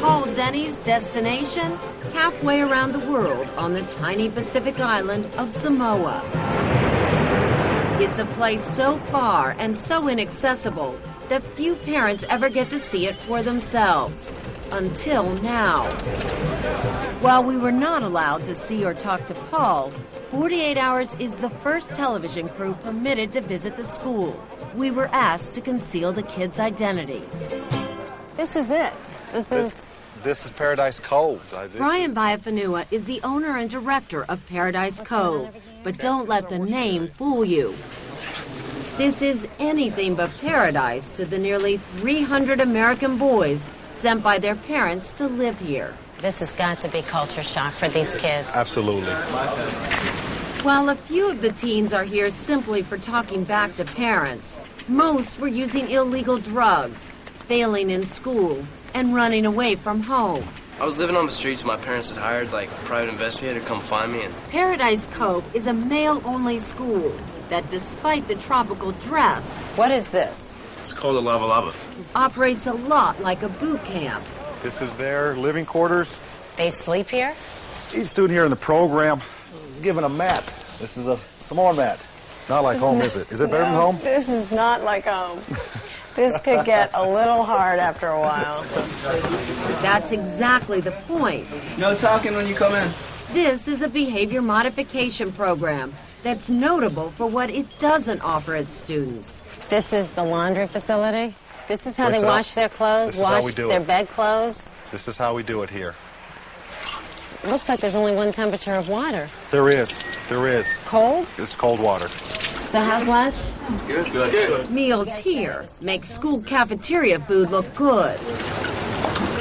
Paul Denny's destination? Halfway around the world on the tiny Pacific island of Samoa. It's a place so far and so inaccessible that few parents ever get to see it for themselves. Until now. While we were not allowed to see or talk to Paul, 48 Hours is the first television crew permitted to visit the school. We were asked to conceal the kids' identities. This is it. This is Paradise Cove. Brian Biafanua is the owner and director of Paradise Cove, but don't let the name fool you. This is anything but paradise to the nearly 300 American boys sent by their parents to live here. This has got to be culture shock for these kids. Absolutely. While a few of the teens are here simply for talking back to parents, most were using illegal drugs, failing in school, and running away from home. I was living on the streets. My parents had hired a private investigator to come find me. Paradise Cove is a male-only school that, despite the tropical dress... What is this? It's called a lava lava. ...operates a lot like a boot camp. This is their living quarters. They sleep here? Each student here in the program is given a mat. This is a Samoan mat. Not like home, is it? Is it better than home? This is not like home. This could get a little hard after a while. That's exactly the point. No talking when you come in. This is a behavior modification program that's notable for what it doesn't offer its students. This is the laundry facility? This is how they wash their clothes, wash their bedclothes? This is how we do it here. It looks like there's only one temperature of water. There is. There is. Cold? It's cold water. So how's lunch? It's good. Good. Meals here make school cafeteria food look good.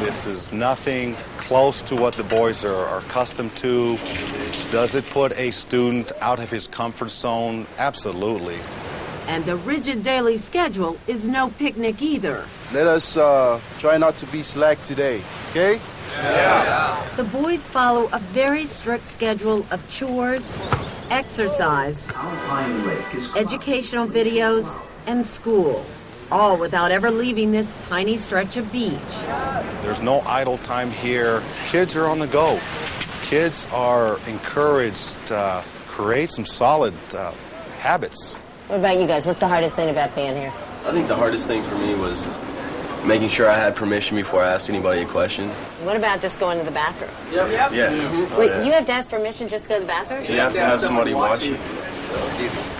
This is nothing close to what the boys are accustomed to. Does it put a student out of his comfort zone? Absolutely. And the rigid daily schedule is no picnic either. Let us try not to be slack today, okay? Yeah. The boys follow a very strict schedule of chores, exercise, educational videos, and school, all without ever leaving this tiny stretch of beach. There's no idle time here. Kids are on the go. Kids are encouraged to create some solid habits. What about you guys? What's the hardest thing about being here? I think the hardest thing for me was making sure I had permission before I asked anybody a question. What about just going to the bathroom? Yeah. Mm-hmm. Wait, you have to ask permission just to go to the bathroom? You have to have somebody watch you.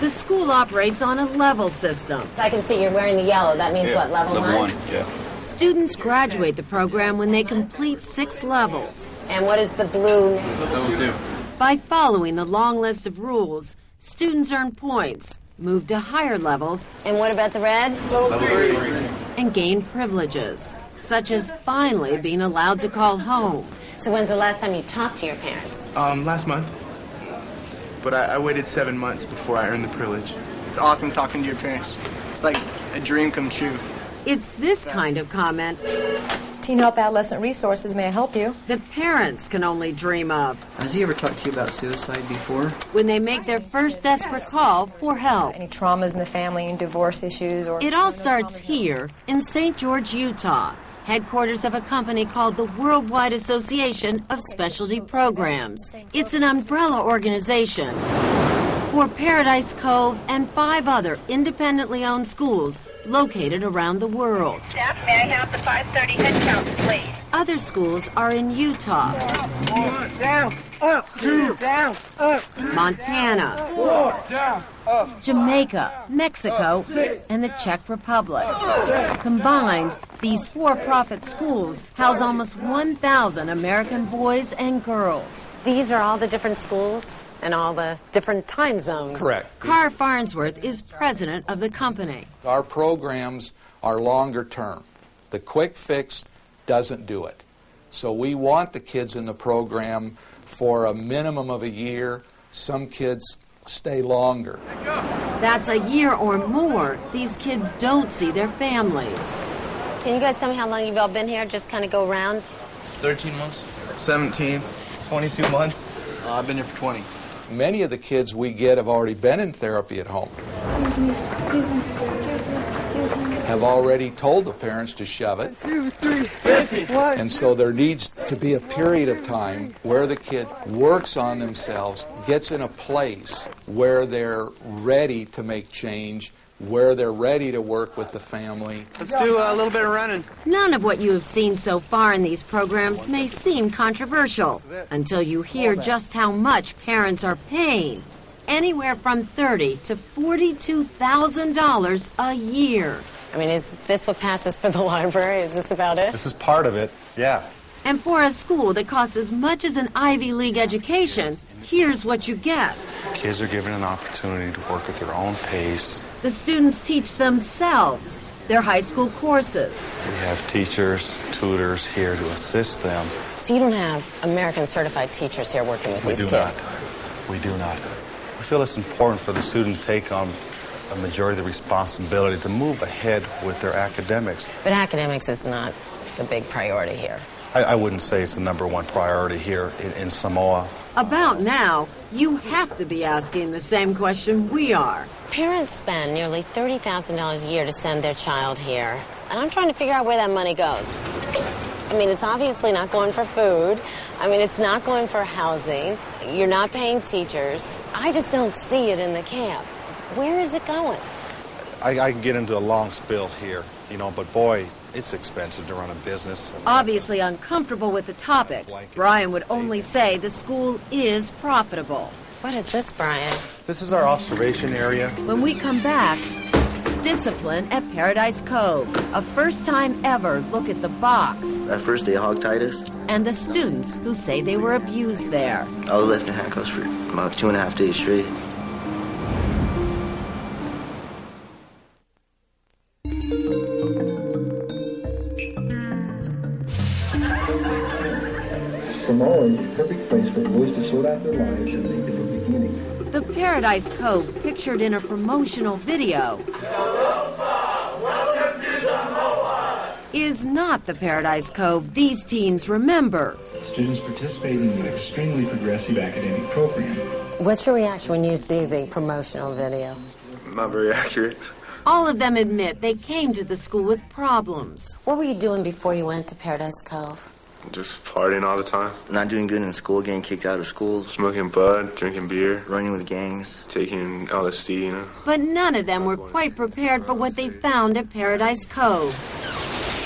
The school operates on a level system. I can see you're wearing the yellow. That means what, level 1? Yeah. Students graduate the program when they complete 6 levels. And what is the blue? Level 2. By following the long list of rules, students earn points, move to higher levels, and what about the red? Level 3. And gain privileges, such as finally being allowed to call home. So when's the last time you talked to your parents? Last month. But I waited 7 months before I earned the privilege. It's awesome talking to your parents. It's like a dream come true. It's this kind of comment Teen Help Adolescent Resources, may I help you? that parents can only dream of Has he ever talked to you about suicide before? when they make their first desperate call for help. Any traumas in the family, any divorce issues, or... It all starts here in St. George, Utah, headquarters of a company called the Worldwide Association of Specialty Programs. It's an umbrella organization for Paradise Cove and 5 other independently owned schools located around the world. Staff, may I have the 5:30 head count, please? Other schools are in Utah, Down, up, 2, down, up, Montana, 4, down, up, Jamaica, Mexico, and the Czech Republic. Combined, these for-profit schools house almost 1,000 American boys and girls. These are all the different schools and all the different time zones. Correct. Carr Farnsworth is president of the company. Our programs are longer term. The quick fix doesn't do it. So we want the kids in the program for a minimum of a year. Some kids stay longer. That's a year or more. These kids don't see their families. Can you guys tell me how long you've all been here? Just kind of go around. 13 months. 17, 22 months. I've been here for 20. Many of the kids we get have already been in therapy at home. Excuse me. have already told the parents to shove it. 2, 3, 50. And so there needs to be a period of time where the kid works on themselves, gets in a place where they're ready to make change, where they're ready to work with the family. Let's do a little bit of running. None of what you have seen so far in these programs may seem controversial until you hear just how much parents are paying. Anywhere from $30,000 to $42,000 a year. I mean, is this what passes for the library? Is this about it? This is part of it, yeah. And for a school that costs as much as an Ivy League education, here's what you get. Kids are given an opportunity to work at their own pace. The students teach themselves their high school courses. We have teachers, tutors here to assist them. So you don't have American certified teachers here working with these kids? We do not. We feel it's important for the student to take on a majority of the responsibility to move ahead with their academics. But academics is not the big priority here. I wouldn't say it's the #1 priority here in Samoa. About now, you have to be asking the same question we are. Parents spend nearly $30,000 a year to send their child here, and I'm trying to figure out where that money goes. I mean, it's obviously not going for food. I mean, it's not going for housing. You're not paying teachers. I just don't see it in the camp. Where is it going? I can get into a long spill here, but boy, it's expensive to run a business. Obviously uncomfortable with the topic, Brian would only say the school is profitable. What is this, Brian? This is our observation area. When we come back, discipline at Paradise Cove. A first time ever look at the box. At first they hogtied us. And the students who say they were abused there. I was left in handcuffs for about 2.5 days straight. Samoa is the perfect place for boys to sort out their lives and make a new beginning. The Paradise Cove pictured in a promotional video is not the Paradise Cove these teens remember. Students participating in an extremely progressive academic program. What's your reaction when you see the promotional video? Not very accurate. All of them admit they came to the school with problems. What were you doing before you went to Paradise Cove? Just partying all the time. Not doing good in school, getting kicked out of school. Smoking bud, drinking beer. Running with gangs. Taking LSD, But none of them were quite prepared for what they found at Paradise Cove.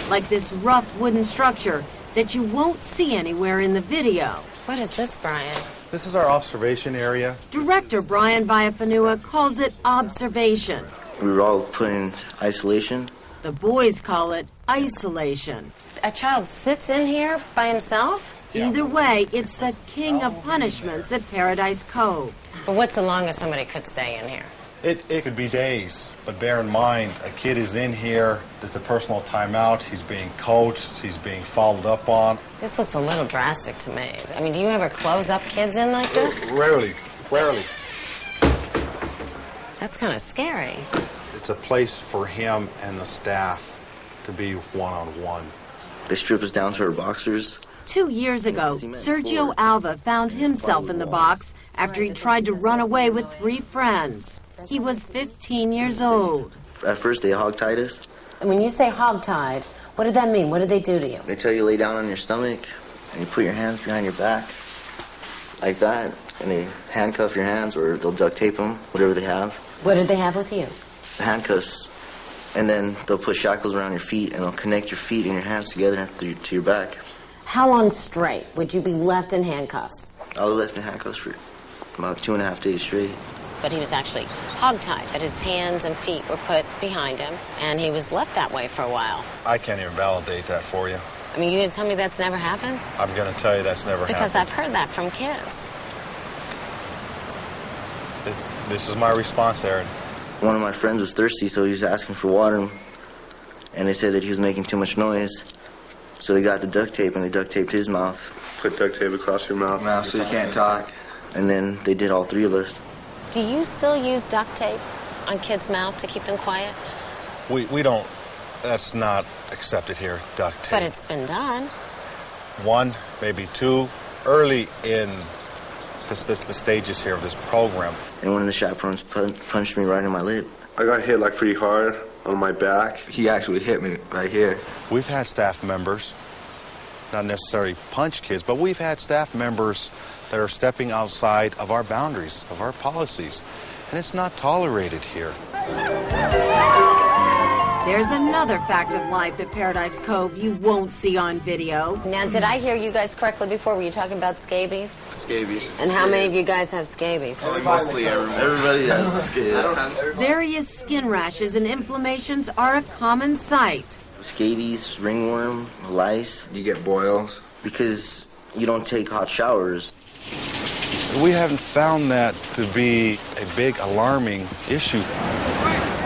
Like this rough wooden structure that you won't see anywhere in the video. What is this, Brian? This is our observation area. Director Brian Viafanua calls it observation. We were all put in isolation. The boys call it isolation. A child sits in here by himself? Either way, it's the king of punishments at Paradise Cove. But what's the longest somebody could stay in here? It could be days, but bear in mind, a kid is in here, there's a personal timeout, he's being coached, he's being followed up on. This looks a little drastic to me. I mean, do you ever close up kids in like this? Rarely. That's kind of scary. It's a place for him and the staff to be one-on-one. They strip us down to our boxers. 2 years ago, Sergio Alva found himself in the box after he tried to run away with 3 friends. He was 15 years old. At first, they hogtied us. And when you say hogtied, what did that mean? What did they do to you? They tell you to lay down on your stomach, and you put your hands behind your back, like that, and they handcuff your hands, or they'll duct tape them, whatever they have. What did they have with you? Handcuffs. And then they'll put shackles around your feet, and they'll connect your feet and your hands together to your back. How long straight would you be left in handcuffs? I was left in handcuffs for about 2.5 days straight. But he was actually hogtied, that his hands and feet were put behind him, and he was left that way for a while. I can't even validate that for you. I mean, you're going to tell me that's never happened? I'm going to tell you that's never happened. Because I've heard that from kids. This is my response, Aaron. One of my friends was thirsty, so he was asking for water, and they said that he was making too much noise. So they got the duct tape, and they duct taped his mouth. Put duct tape across your mouth. Now, so you can't talk. And then they did all 3 of us. Do you still use duct tape on kids' mouth to keep them quiet? We don't. That's not accepted here, duct tape. But it's been done. 1, maybe 2, early in the stages here of this program. And one of the chaperones punched me right in my lip. I got hit pretty hard. on my back. He actually hit me right here. We've had staff members, not necessarily punch kids, but we've had staff members that are stepping outside of our boundaries, of our policies, and it's not tolerated here. There's another fact of life at Paradise Cove you won't see on video. Now, did I hear you guys correctly before? Were you talking about scabies? Scabies. And how many of you guys have scabies? Mostly everyone. Everybody has scabies. Various skin rashes and inflammations are a common sight. Scabies, ringworm, lice. You get boils. Because you don't take hot showers. We haven't found that to be a big alarming issue.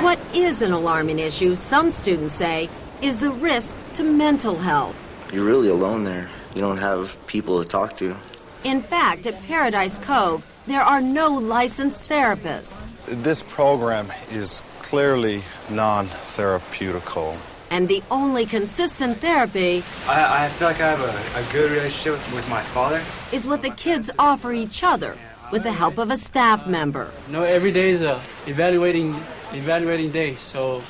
What is an alarming issue, some students say, is the risk to mental health. You're really alone there. You don't have people to talk to. In fact, at Paradise Cove, there are no licensed therapists. This program is clearly non-therapeutical. And the only consistent therapy I feel like I have a good relationship with my father. Is what the kids offer each other with the help of a staff member. Every day is a evaluating day, so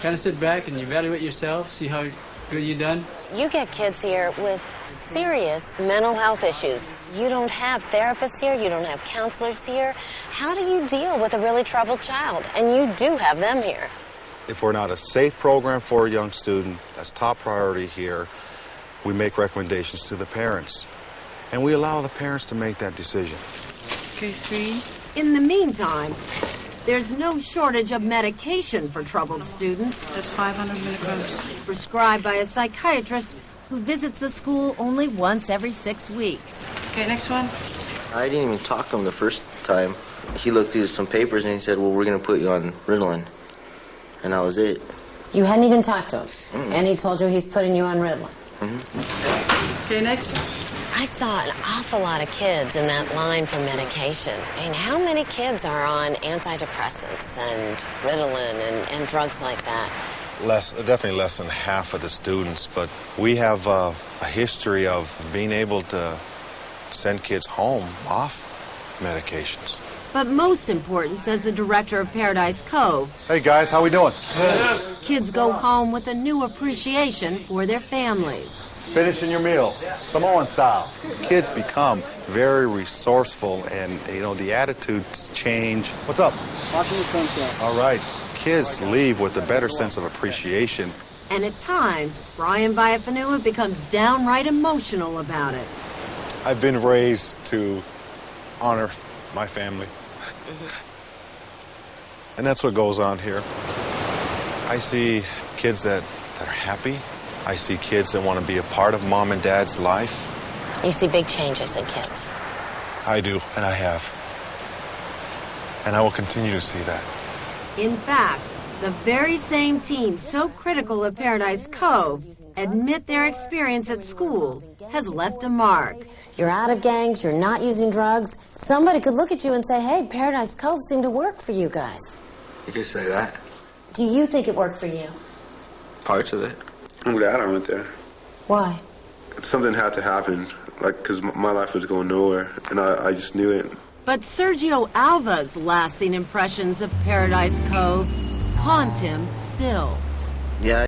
kind of sit back and evaluate yourself, see how good you done. You get kids here with serious mental health issues. You don't have therapists here, you don't have counselors here. How do you deal with a really troubled child? And you do have them here. If we're not a safe program for a young student, that's top priority here, we make recommendations to the parents. And we allow the parents to make that decision. Case 3. In the meantime, there's no shortage of medication for troubled students. That's 500 milligrams. Prescribed by a psychiatrist who visits the school only once every 6 weeks. Okay, next one. I didn't even talk to him the first time. He looked through some papers and he said, well, we're going to put you on Ritalin. And that was it. You hadn't even talked to him, and he told you he's putting you on Ritalin. Okay, next. I saw an awful lot of kids in that line for medication. I mean, how many kids are on antidepressants and Ritalin and drugs like that? Definitely less than half of the students, but we have a history of being able to send kids home off medications. But most important, says the director of Paradise Cove, Hey guys, how we doing? kids go home with a new appreciation for their families. Finishing your meal, Samoan style. Kids become very resourceful, and the attitudes change. What's up? Watching the sunset. All right, kids leave with a better sense of appreciation. And at times, Brian Viafanua becomes downright emotional about it. I've been raised to honor my family. And that's what goes on here. I see kids that are happy. I see kids that want to be a part of mom and dad's life. You see big changes in kids. I do, and I have. And I will continue to see that. In fact, the very same teens so critical of Paradise Cove admit their experience at school has left a mark. You're out of gangs, you're not using drugs. Somebody could look at you and say, hey, Paradise Cove seemed to work for you guys. You could say that. Do you think it worked for you? Parts of it. I'm glad I went there. Why? Something had to happen, because my life was going nowhere, and I just knew it. But Sergio Alva's lasting impressions of Paradise Cove haunt him still. Yeah.